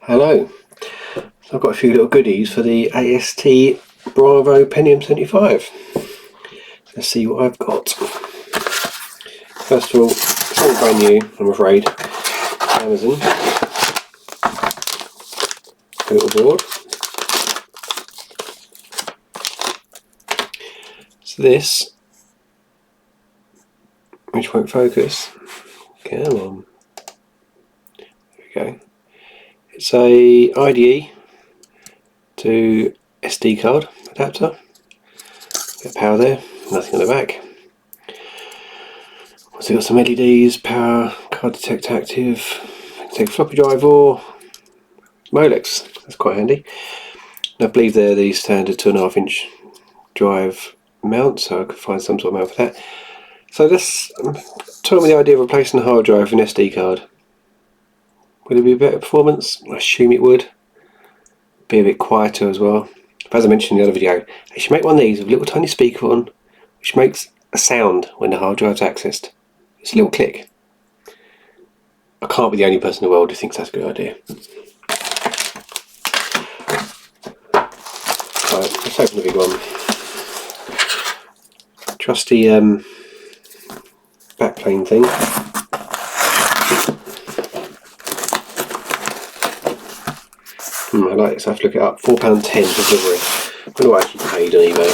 Hello. So I've got a few little goodies for the AST Bravo Pentium 75. Let's see what I've got. First of all, it's all brand new, I'm afraid. Amazon. A little board. So this, which won't focus. Come on. There we go. It's a IDE to SD card adapter. Bit of power there, nothing on the back. So got some LEDs, power, card detect active, take a floppy drive or Molex. That's quite handy. And I believe they're the standard 2.5 inch drive mount, so I could find some sort of mount for that. So this told me the idea of replacing the hard drive with an SD card. Would it be a better performance? I assume it would. Be a bit quieter as well. But as I mentioned in the other video, they should make one of these with a little tiny speaker on, which makes a sound when the hard drive's accessed. It's a little click. I can't be the only person in the world who thinks that's a good idea. Right, let's open the big one. Trusty backplane thing. I like this, I have to look it up. £4.10 for delivery. I wonder what I actually paid on eBay.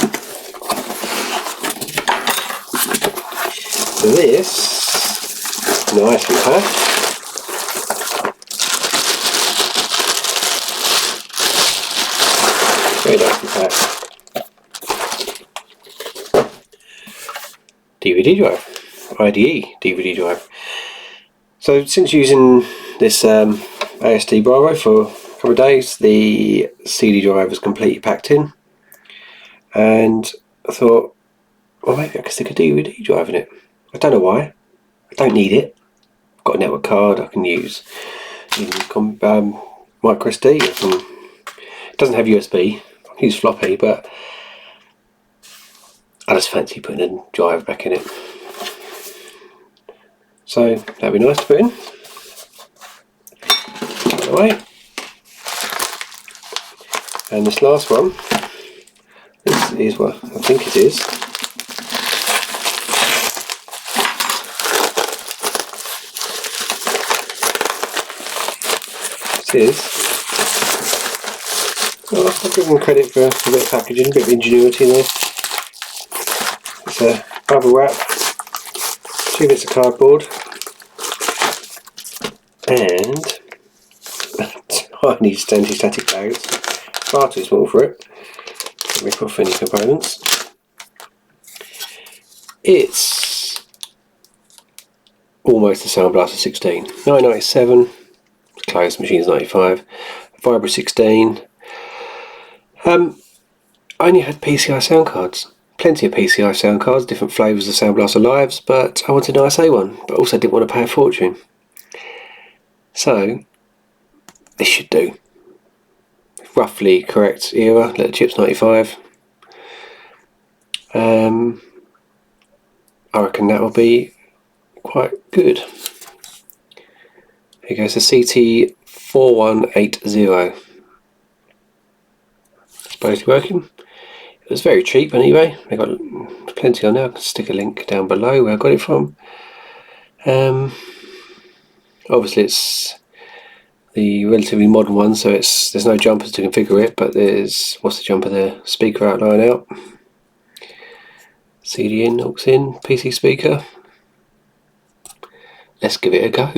So this, nicely packed. Very nicely packed. DVD drive. IDE DVD drive. So since using this AST Bravo for a couple of days, the CD drive was completely packed in, and I thought, well, maybe I could stick a DVD drive in it. I don't know why. I don't need it. I've got a network card I can use. Micro SD. It doesn't have USB. I can use floppy, but I just fancy putting a drive back in it. So that'd be nice to put in. By the way. And this last one, this is what I think it is. It is. Well, I'll give them credit for a bit of packaging, a bit of ingenuity in there. It's a bubble wrap, 2 bits of cardboard, and tiny anti-static bags. Far too small for it. Don't rip off any components. It's almost a Sound Blaster 16. 997. Closed machine's 95. Vibra 16. I only had PCI sound cards. Plenty of PCI sound cards, different flavours of Sound Blaster Lives, but I wanted an ISA one, but also didn't want to pay a fortune. So this should do. Roughly correct era, let the chips 95. I reckon that will be quite good. Here goes the CT4180. Supposed to be working. It was very cheap on eBay. I got plenty on there. I can stick a link down below where I got it from. Obviously it's the relatively modern one, so there's no jumpers to configure it, but there's, what's the jumper there? Speaker outline out, CD in, aux in, PC speaker. Let's give it a go.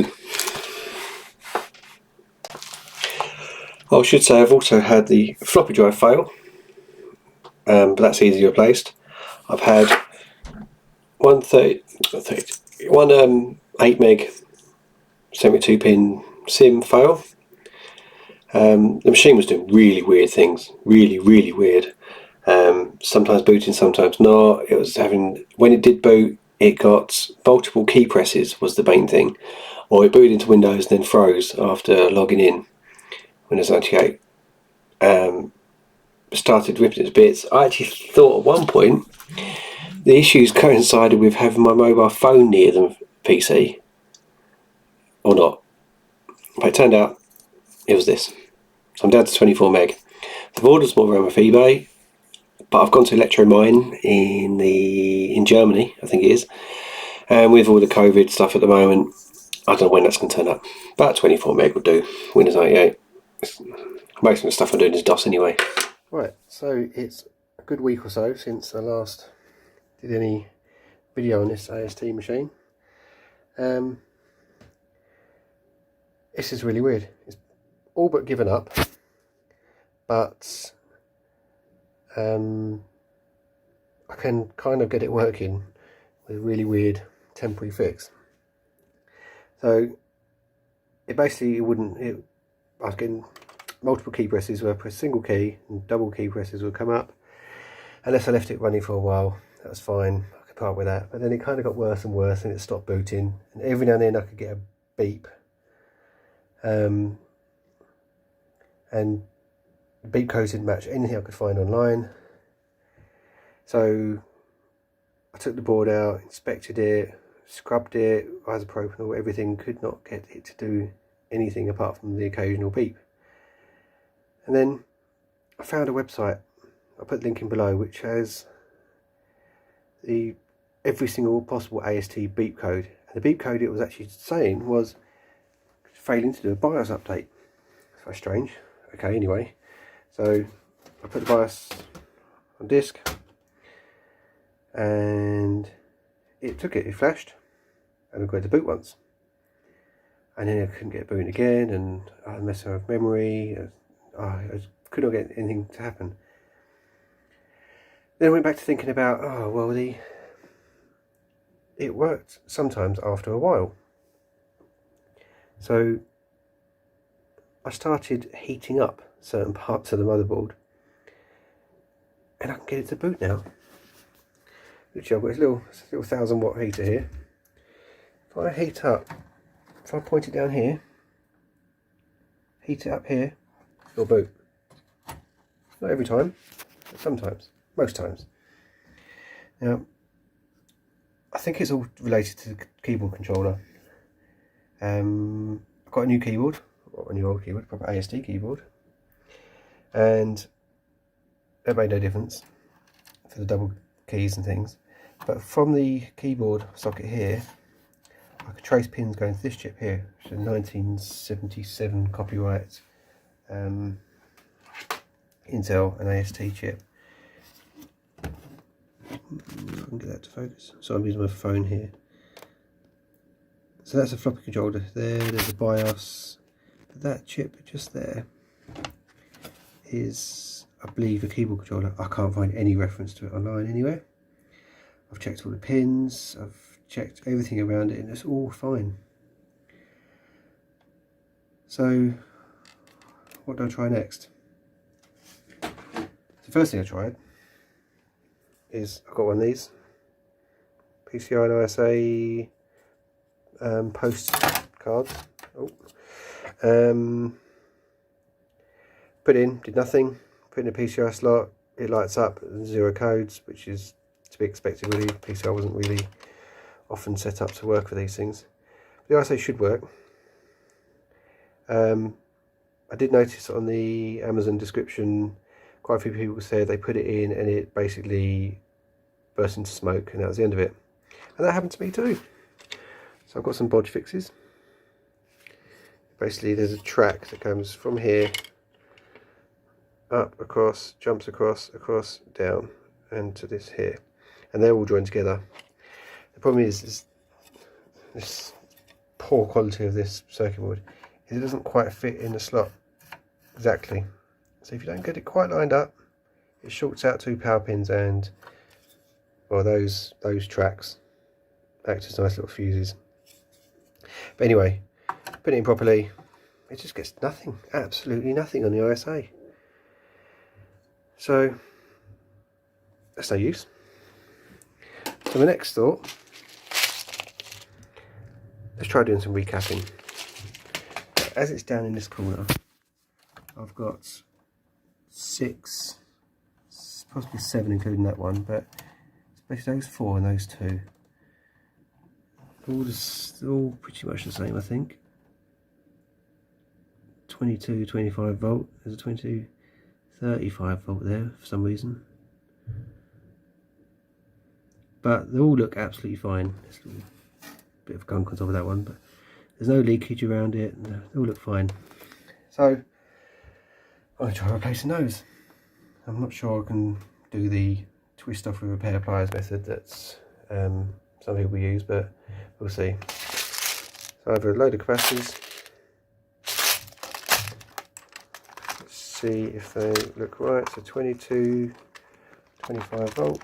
I should say I've also had the floppy drive fail, but that's easily replaced. I've had one 8 meg 72 pin SIM fail. The machine was doing really weird things, really weird. Sometimes booting, sometimes not. It was having, when it did boot, it got multiple key presses was the main thing, or it booted into Windows and then froze after logging in. Windows 98 started ripping it to bits. I actually thought at one point the issues coincided with having my mobile phone near the PC, or not, but it turned out it was this. So I'm down to 24 meg. I've ordered some more RAM off eBay, but I've gone to Electromine in Germany, I think it is. And with all the COVID stuff at the moment, I don't know when that's going to turn up. But 24 meg will do. Windows 98. Most of the stuff I'm doing is DOS anyway. Right, so it's a good week or so since I last did any video on this AST machine. This is really weird. It's all but given up, but I can kind of get it working with a really weird temporary fix. So it basically I was getting multiple key presses where I press single key and double key presses would come up. Unless I left it running for a while, that was fine, I could part with that. But then it kind of got worse and worse and it stopped booting. And every now and then I could get a beep. And the beep codes didn't match anything I could find online. So I took the board out, inspected it, scrubbed it, isopropyl, everything, could not get it to do anything apart from the occasional beep. And then I found a website, I'll put the link in below, which has every single possible AST beep code. And the beep code it was actually saying was failing to do a BIOS update. It's very strange. Okay, anyway, so I put the BIOS on disk and it flashed and I got to boot once. And then I couldn't get booting again and I had messing with memory. I could not get anything to happen. Then I went back to thinking about, oh well, it worked sometimes after a while. So I started heating up certain parts of the motherboard and I can get it to boot now. Literally I've got this little 1000 watt heater here. If I heat up, if I point it down here, heat it up here, it'll boot. Not every time, but sometimes, most times. Now, I think it's all related to the keyboard controller. I've got a new keyboard, or a new old keyboard, proper AST keyboard, and that made no difference for the double keys and things. But from the keyboard socket here, I could trace pins going to this chip here, which is a 1977 copyright Intel and AST chip. I can get that to focus. So I'm using my phone here. So that's a floppy controller there, there's a BIOS. But that chip just there is, I believe, a keyboard controller. I can't find any reference to it online anywhere. I've checked all the pins, I've checked everything around it and it's all fine. So what do I try next? The first thing I tried is I've got one of these PCI and ISA post cards. Put in, did nothing. Put in a PCI slot, it lights up 0 codes, which is to be expected really. PCI wasn't really often set up to work with these things. The ISA should work. I did notice on the Amazon description quite a few people said they put it in and it basically burst into smoke and that was the end of it. And that happened to me too. So I've got some bodge fixes. Basically there's a track that comes from here up, across, jumps across, down and to this here. And they're all joined together. The problem is this poor quality of this circuit board is it doesn't quite fit in the slot exactly. So if you don't get it quite lined up, it shorts out 2 power pins and, well, those tracks act as nice little fuses. But anyway, put it in properly, it just gets nothing, absolutely nothing on the ISA. So that's no use. So my next thought, let's try doing some recapping. As it's down in this corner, I've got 6, possibly 7 including that one, but it's basically those 4 and those 2. All pretty much the same, I think. 22, 25 volt. There's a 22, 35 volt there for some reason. But they all look absolutely fine. There's a little bit of gunk on top of that one, but there's no leakage around it. No, they all look fine. So I'm going to try replacing those. I'm not sure I can do the twist off with repair pliers method that's some people use, but we'll see. So I have a load of capacitors. Let's see if they look right. So 22, 25 volt.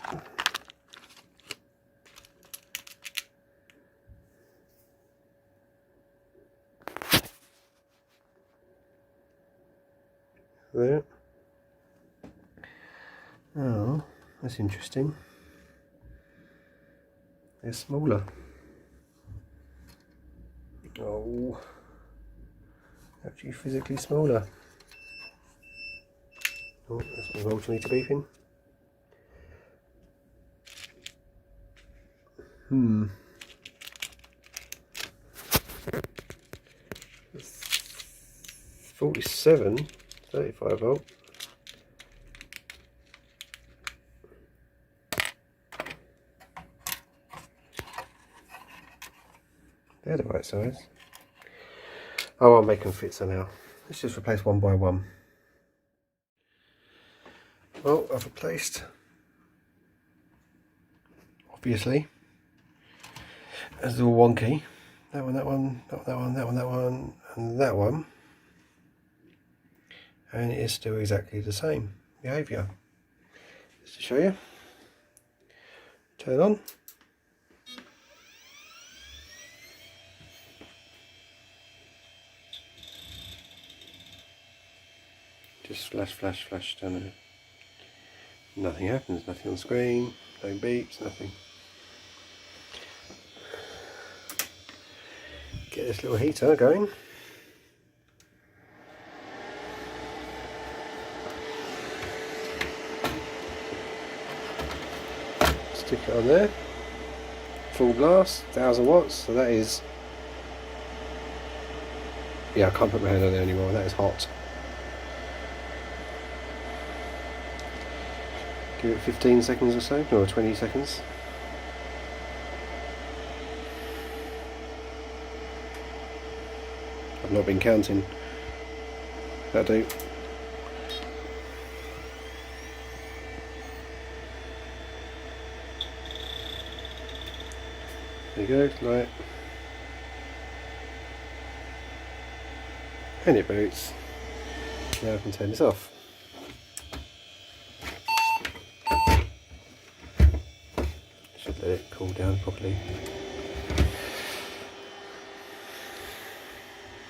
There. Oh, that's interesting. They're smaller. Oh, actually physically smaller. Oh, that's my voltmeter beeping. Hmm. 47, 35 volt. They're the right size. Oh, I'll make them fit somehow. Let's just replace one by one. Well, I've replaced, obviously, as they're all wonky. That one, that one, that one, that one, that one, and that one. And it is still exactly the same behaviour. Just to show you. Turn on. Just flash, flash, flash down there. Nothing happens, nothing on screen, no beeps, nothing. Get this little heater going. Stick it on there. Full blast, 1000 watts, so that is... Yeah, I can't put my hand on there anymore, that is hot. Give it 15 seconds or so, or 20 seconds. I've not been counting. That'll do. There you go, light. And it boots. Now I can turn this off. Should let it cool down properly.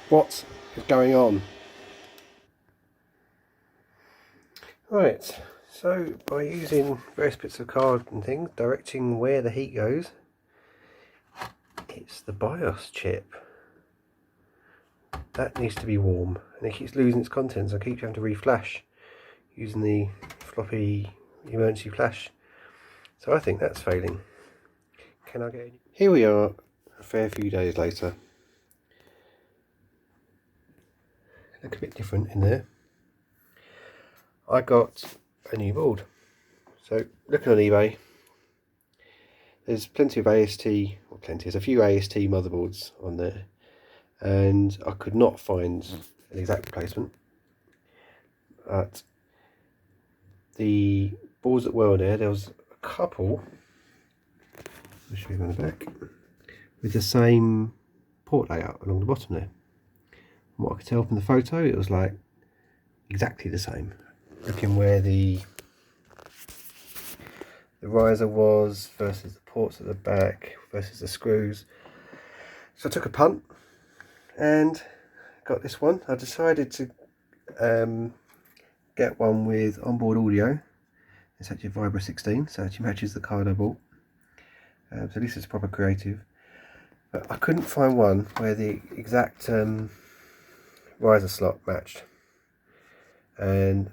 What is going on? Right, so by using various bits of card and things, directing where the heat goes, it's the BIOS chip. That needs to be warm, and it keeps losing its contents. I keep having to reflash using the floppy emergency flash. So I think that's failing. Can I get any? Here we are, a fair few days later. Look a bit different in there. I got a new board. So looking on eBay, there's plenty of AST, or plenty, there's a few AST motherboards on there, and I could not find an exact replacement. But the boards that were on there was a couple, I'll show you on the back, with the same port layout along the bottom there. From what I could tell from the photo, it was like exactly the same. Looking where the riser was versus the ports at the back versus the screws. So I took a punt and got this one. I decided to get one with onboard audio. It's actually Vibra 16, so it actually matches the card I bought. So at least it's proper creative. But I couldn't find one where the exact riser slot matched, and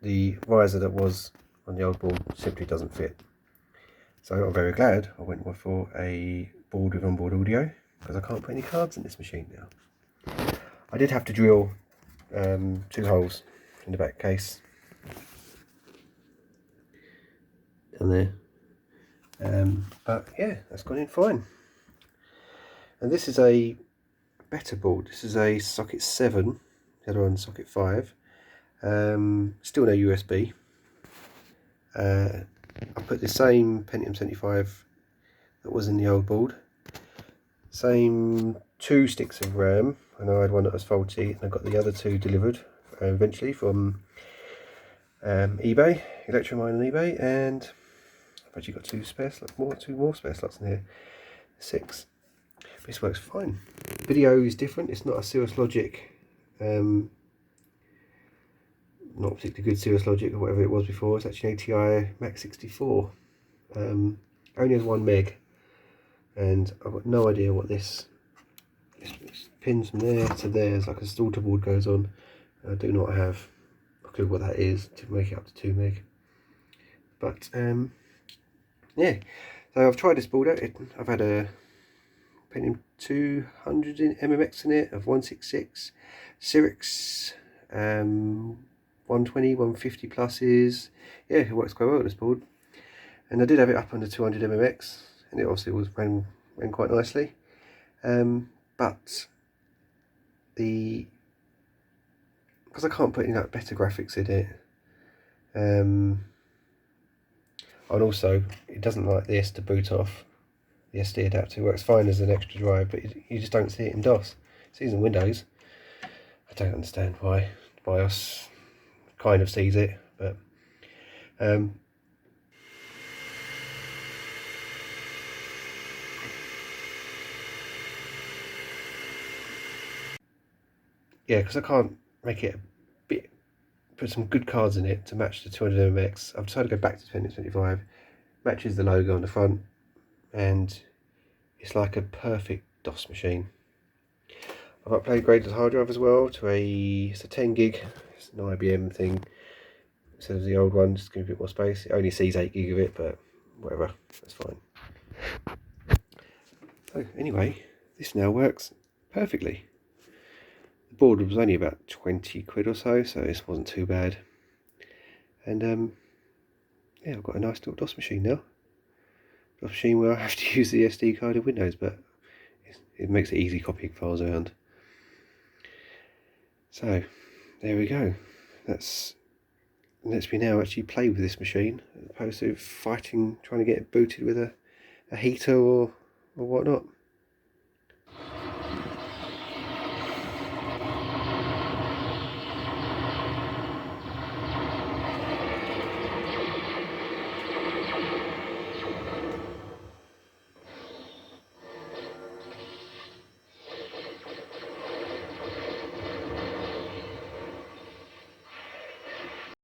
the riser that was on the old board simply doesn't fit. So I'm very glad I went for a board with onboard audio, because I can't put any cards in this machine now. I did have to drill 2 holes in the back case down there, but yeah, that's gone in fine. And this is a better board. This is a socket 7, the other one socket 5. Still no USB. I put the same Pentium 75 that was in the old board. Same 2 sticks of RAM. I know I had one that was faulty, and I got the other 2 delivered eventually from eBay, Electromine on eBay, and I've actually got 2 spare slots, two more spare slots in here, 6. This works fine. Video is different. It's not a Cirrus Logic, not particularly good Cirrus Logic or whatever it was before. It's actually an ATI Max 64. Only has 1 meg, and I've got no idea what this pins from there to there is like a starter board goes on. I do not have a clue what that is to make it up to 2 meg. But yeah, so I've tried this board out. I've had a Pentium 200 in MMX in it of 166, Cyrix 120, 150 pluses. Yeah, it works quite well, this board. And I did have it up under 200 MMX, and it obviously ran quite nicely. But because I can't put any like better graphics in it, and also it doesn't like the S to boot off. The SD adapter works fine as an extra drive, but you just don't see it in DOS. It sees it in Windows. I don't understand why. BIOS kind of sees it, but yeah, because I can't make it put some good cards in it to match the 200 MX. I've decided to go back to 2025. Matches the logo on the front, and it's like a perfect DOS machine. I've upgraded the hard drive as well to it's a 10 gig. It's an IBM thing instead of the old one, just give me a bit more space. It only sees 8 gig of it, but whatever, that's fine. So anyway, this now works perfectly. The board was only about 20 quid or so, so this wasn't too bad. And yeah, I've got a nice little DOS machine now. DOS machine where I have to use the SD card in Windows, but it makes it easy copying files around. So there we go. That lets me now actually play with this machine, as opposed to trying to get it booted with a heater or whatnot.